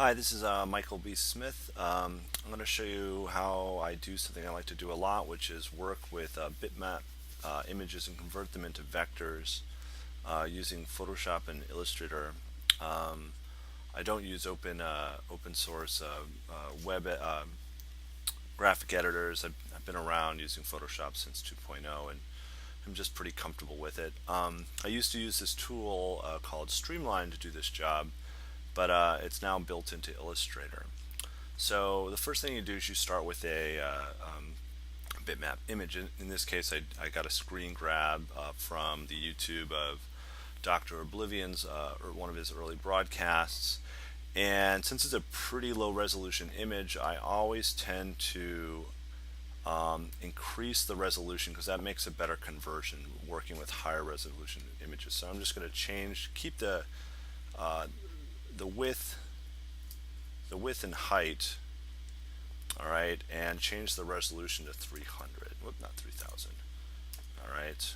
Hi, this is Michael B. Smith. I'm going to show you how I do something I like to do a lot, which is work with bitmap images and convert them into vectors using Photoshop and Illustrator. Um, I don't use open source web graphic editors. I've been around using Photoshop since 2.0, and I'm just pretty comfortable with it. I used to use this tool called Streamline to do this job, but it's now built into Illustrator. So the first thing you do is you start with a bitmap image. In this case, I got a screen grab from the YouTube of Dr. Oblivion's or one of his early broadcasts. And since it's a pretty low resolution image, I always tend to increase the resolution because that makes a better conversion working with higher resolution images. So I'm just going to keep uh, the width, and height, all right, and change the resolution to 300. Whoop, not 3000. All right,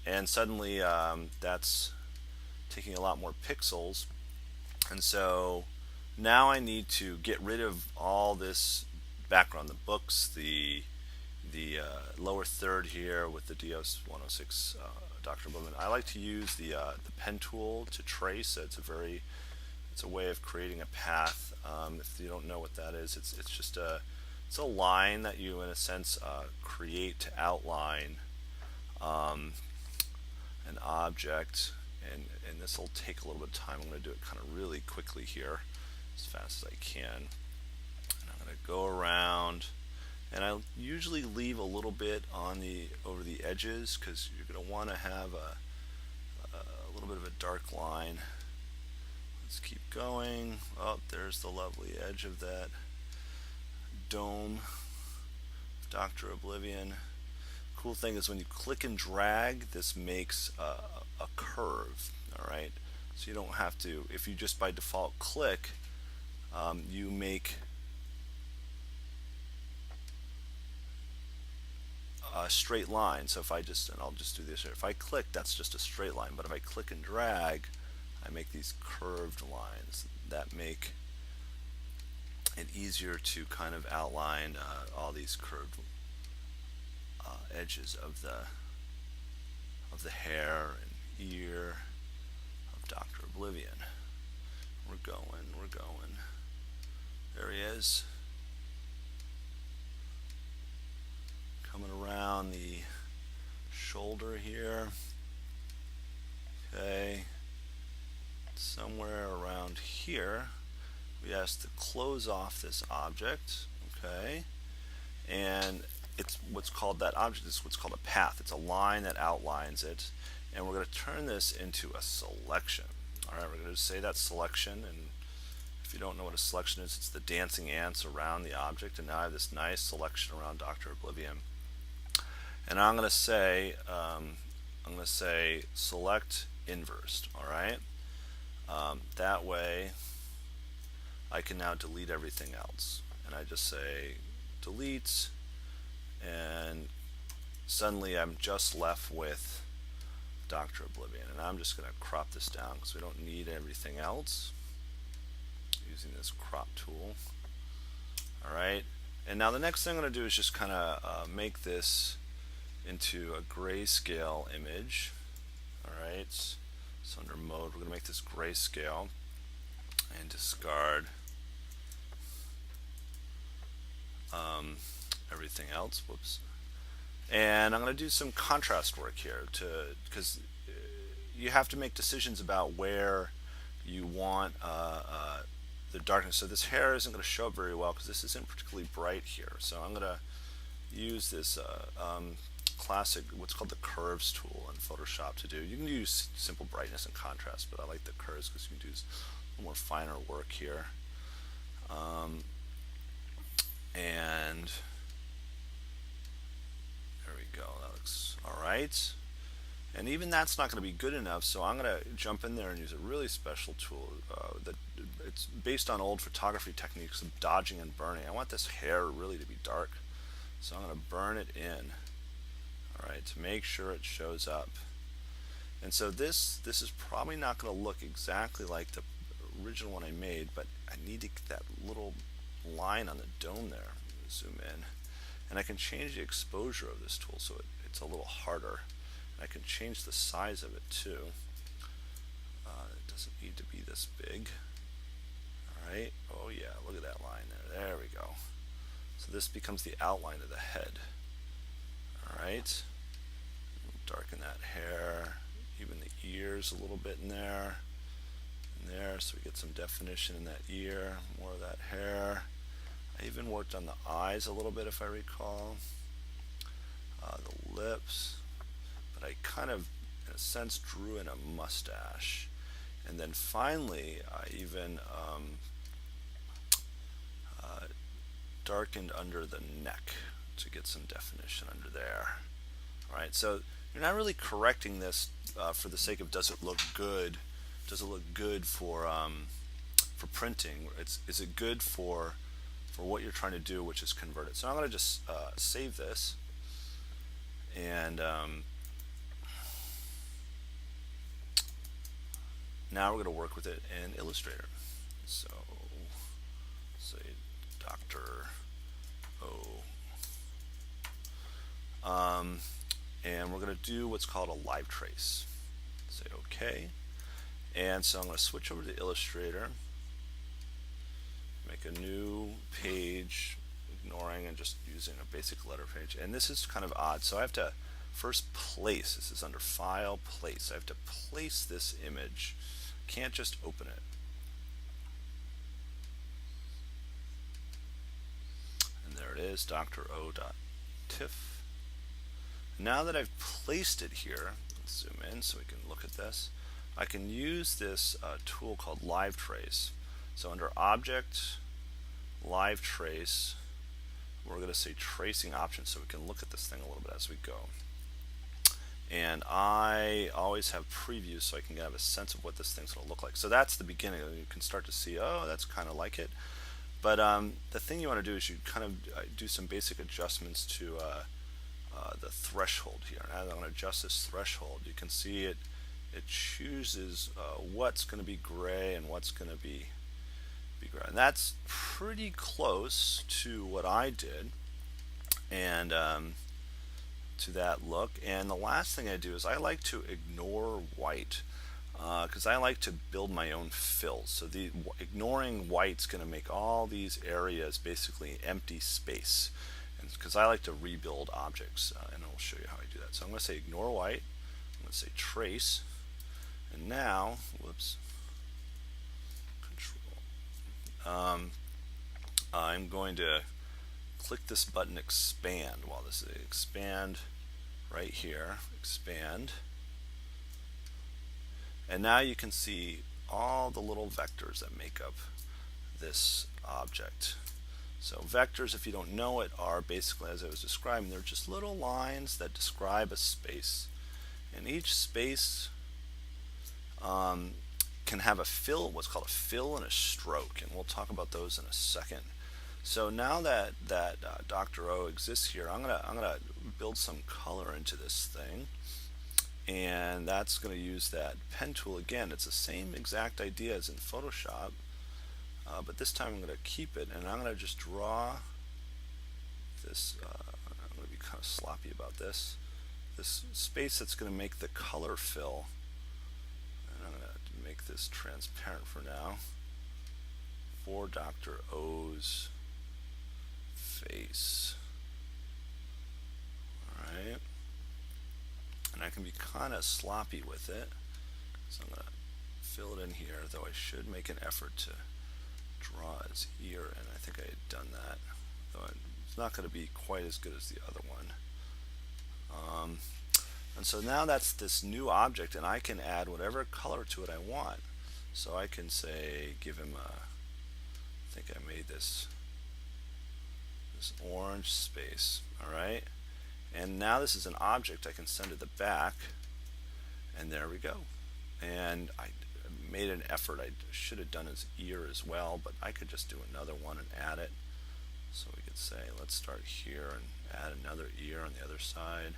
and suddenly that's taking a lot more pixels, and so now I need to get rid of all this background, the books, the lower third here with the DOS 106 Dr. Bowman. I like to use the pen tool to trace. It's a way of creating a path. If you don't know what that is, it's just a line that you, in a sense, create to outline an object, and this will take a little bit of time. I'm going to do it kind of really quickly here, as fast as I can. And I'm going to go around, and I usually leave a little bit on the over the edges because you're going to want to have a little bit of a dark line. Let's keep going. Oh, there's the lovely edge of that dome, Dr. Oblivion. Cool thing is when you click and drag, this makes a curve. All right, so you don't have to. If you just by default click, you make a straight line. So if I just, and I'll just do this here. If I click, that's just a straight line. But if I click and drag, I make these curved lines that make it easier to kind of outline all these curved edges of the hair and ear of Dr. Oblivion. We're going. There he is. Coming around the shoulder here. Okay. Somewhere around here, we have to close off this object. Okay. And it's what's called, that object is what's called a path. It's a line that outlines it, and we're going to turn this into a selection. All right, we're going to say that selection, and if you don't know what a selection is, it's the dancing ants around the object, and now I have this nice selection around Dr. Oblivion. And I'm going to say select inversed. All right, that way I can now delete everything else, and I just say delete, and suddenly I'm just left with Dr. Oblivion. And I'm just going to crop this down because we don't need everything else using this crop tool. All right, and now the next thing I'm going to do is just kind of make this into a grayscale image. All right, so under mode, we're going to make this grayscale and discard everything else. Whoops. And I'm going to do some contrast work here because you have to make decisions about where you want the darkness. So this hair isn't going to show up very well because this isn't particularly bright here. So I'm going to use this classic, what's called the curves tool in Photoshop to do. You can use simple brightness and contrast, but I like the curves because you can do a little more finer work here. And there we go. That looks all right. And even that's not going to be good enough, so I'm going to jump in there and use a really special tool that it's based on old photography techniques of dodging and burning. I want this hair really to be dark, so I'm going to burn it in, all right, to make sure it shows up. And so this is probably not going to look exactly like the original one I made, but I need to get that little line on the dome there. Zoom in. And I can change the exposure of this tool so it's a little harder. I can change the size of it too. It doesn't need to be this big. Alright, oh yeah, look at that line there. There we go. So this becomes the outline of the head. Alright, darken that hair, even the ears a little bit in there, so we get some definition in that ear, more of that hair. I even worked on the eyes a little bit if I recall, the lips, but I kind of, in a sense, drew in a mustache. And then finally, I even darkened under the neck to get some definition under there. Alright, so you're not really correcting this for the sake of does it look good? Does it look good for printing? Is it good for what you're trying to do, which is convert it? So I'm going to just save this, and now we're going to work with it in Illustrator. So say Dr. O. And we're going to do what's called a live trace. Say OK. And so I'm going to switch over to Illustrator, make a new page, ignoring and just using a basic letter page. And this is kind of odd. So I have to first place, this is under File, Place. I have to place this image. Can't just open it. And there it is, DrO.tiff. Now that I've placed it here, let's zoom in so we can look at this. I can use this tool called Live Trace. So under Object, Live Trace, we're going to say Tracing Options so we can look at this thing a little bit as we go. And I always have previews so I can have a sense of what this thing's going to look like. So that's the beginning. You can start to see, oh, that's kind of like it. But the thing you want to do is you kind of do some basic adjustments to the threshold here. And as I'm going to adjust this threshold, you can see it chooses what's going to be gray and what's going to be gray. And that's pretty close to what I did, and to that look. And the last thing I do is I like to ignore white because I like to build my own fills. So ignoring white's going to make all these areas basically empty space, because I like to rebuild objects, and I'll show you how I do that. So I'm going to say ignore white, I'm going to say trace, and now, whoops, control, I'm going to click this button expand while this is expand right here, expand, and now you can see all the little vectors that make up this object. So vectors, if you don't know it, are basically, as I was describing, they're just little lines that describe a space, and each space can have a fill, what's called a fill and a stroke, and we'll talk about those in a second. So now that Dr. O exists here, I'm gonna build some color into this thing, and that's going to use that pen tool again. It's the same exact idea as in Photoshop, but this time I'm going to keep it, and I'm going to just draw this. I'm going to be kind of sloppy about this space that's going to make the color fill, and I'm going to make this transparent for now for Dr. O's face. Alright, and I can be kind of sloppy with it, so I'm going to fill it in here, though I should make an effort to draw his ear, and I think I had done that, though it's not going to be quite as good as the other one. And so now that's this new object, and I can add whatever color to it I want. So I can say, give him a, I think I made this orange space, alright? And now this is an object I can send to the back, and there we go. And I made an effort. I should have done his ear as well, but I could just do another one and add it. So we could say, let's start here and add another ear on the other side.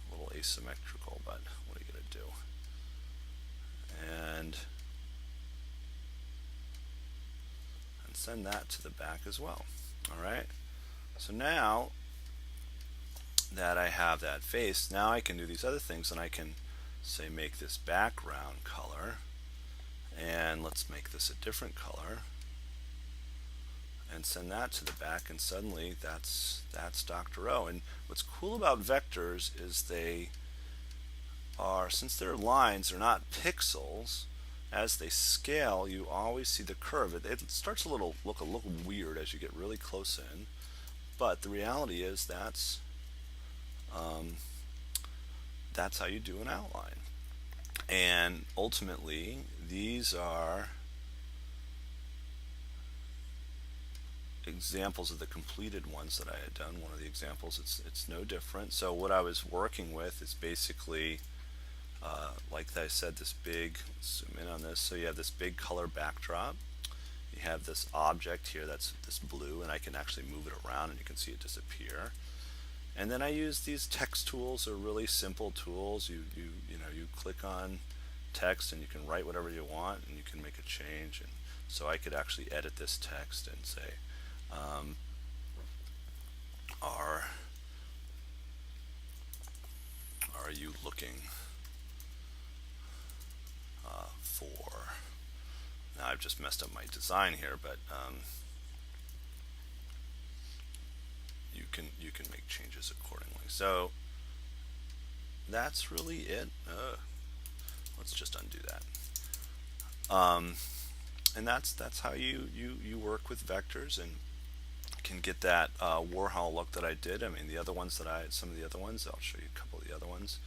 A little asymmetrical, but what are you going to do? And and send that to the back as well. Alright, so now that I have that face, now I can do these other things, and I can say make this background color, and let's make this a different color, and send that to the back, and suddenly that's Dr. O. And what's cool about vectors is they are, since they're lines, they're not pixels. As they scale, you always see the curve. It starts to look a little weird as you get really close in, but the reality is that's how you do an outline. And ultimately, these are examples of the completed ones that I had done. One of the examples, it's no different. So what I was working with is basically, like I said, this big, zoom in on this, so you have this big color backdrop. You have this object here that's this blue, and I can actually move it around and you can see it disappear. And then I use these text tools. They're really simple tools. You click on text and you can write whatever you want, and you can make a change. And so I could actually edit this text and say, are you looking for? Now I've just messed up my design here, but you can make changes accordingly. So that's really it. Let's just undo that. And that's how you work with vectors and can get that Warhol look that I did. I mean, the other ones some of the other ones, I'll show you a couple of the other ones.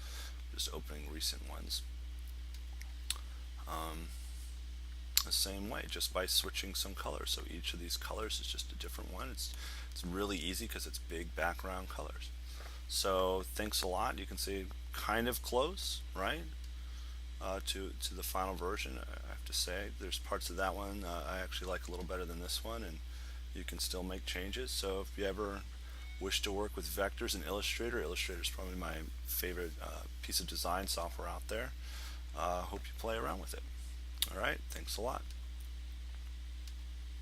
Just opening recent ones. The same way, just by switching some colors. So each of these colors is just a different one. It's really easy because it's big background colors. So thanks a lot. You can see kind of close, right, to the final version. I have to say, there's parts of that one I actually like a little better than this one, and you can still make changes. So if you ever wish to work with vectors in Illustrator, Illustrator is probably my favorite piece of design software out there. Hope you play around with it. All right, thanks a lot.